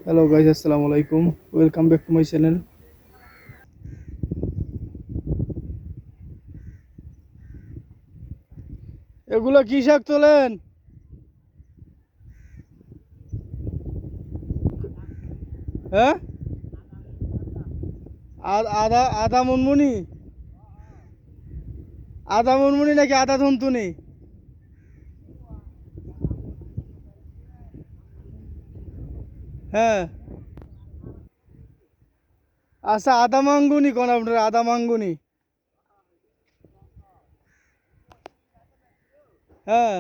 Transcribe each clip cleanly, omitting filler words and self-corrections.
Hello guys, আসসালামু আলাইকুম। Welcome back to my channel. এগুলো কি শাক তোলেন? হ্যাঁ, আদা আদা মুনমুনি, আদা মুনমুনি নাকি আদা ধুনতুনি? হ্যাঁ, আচ্ছা, আদা মাঙ্গুনি কোন আপনার? আদা মাঙ্গুনি। হ্যাঁ,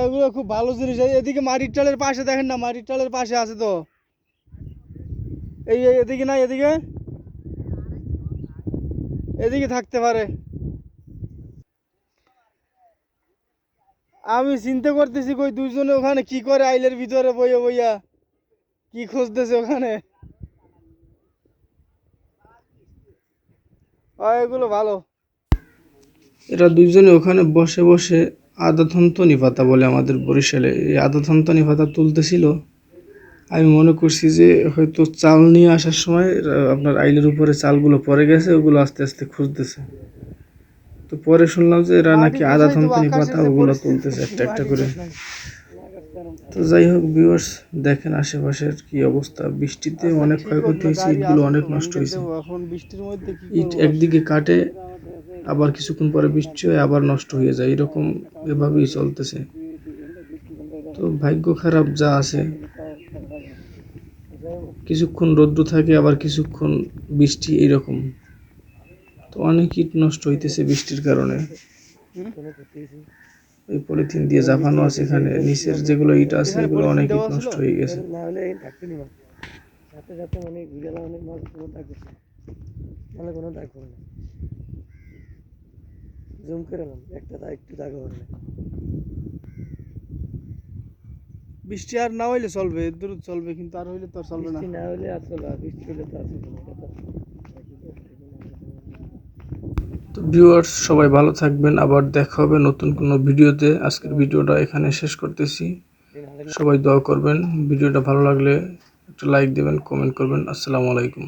এগুলো খুব ভালো জিনিস। এদিকে মাটির টালের পাশে দেখেন না, মাটির টালের পাশে আছে তো। এদিকে না, এদিকে এদিকে থাকতে পারে। আমি চিন্তা করতেছি কই দুইজনে ওখানে কি করে, আইলের ভিতরে বইয়া বইয়া কি খুঁজতেছে ওখানে। এগুলো ভালো। এরা দুইজনে ওখানে বসে বসে আদা থন্তনি পাতা বলে আমাদের বরিশালে, এই আদা থন্তনি পাতা তুলতেছিল। আমি মনে করছি যে হয়তো চাল নিয়ে আসার সময় আপনার আইলের উপরে চালগুলো পড়ে গেছে, ওগুলো আস্তে আস্তে খুঁজতেছে। তো পরে শুনলাম যে এরা নাকি আদা থন্তনি পাতা ওগুলো তুলতেছে একটা একটা করে। তো যাই হোক ভিউয়ার্স, দেখেন আশেপাশের কি অবস্থা। বৃষ্টিতে অনেক ক্ষয়ক্ষতি হয়েছে, ইটগুলো অনেক নষ্ট হয়েছে। ইট একদিকে কাটে, আবার কিছুক্ষণ পরে বৃষ্টি হয়, আবার নষ্ট হয়ে যায়, এরকম এভাবেই চলতেছে। তো ভাগ্য খারাপ যা আছে, কিছুক্ষণ রৌদ্র থাকে, আবার কিছুক্ষণ বৃষ্টি, এইরকম। তো অনেক ইট নষ্ট হইতেছে বৃষ্টির কারণে। এই পলিথিন দিয়ে জাফানো আছে, এখানে নিচের যেগুলো ইট আছে এগুলো অনেক ইট নষ্ট হয়ে গেছে। বৃষ্টি আর না হইলে চলবে, দূর চলবে, কিন্তু আর হইলে তো আর চলবে না। না হইলে আর চলবে, বৃষ্টি হইলে তো আর চলবে না। তো ভিউয়ার্স, সবাই ভালো থাকবেন, আবার দেখা হবে নতুন কোনো ভিডিওতে। আজকের ভিডিওটা এখানে শেষ করতেছি। সবাই দোয়া করবেন, ভিডিওটা ভালো লাগলে একটা লাইক দেবেন, কমেন্ট করবেন। আসসালামু আলাইকুম।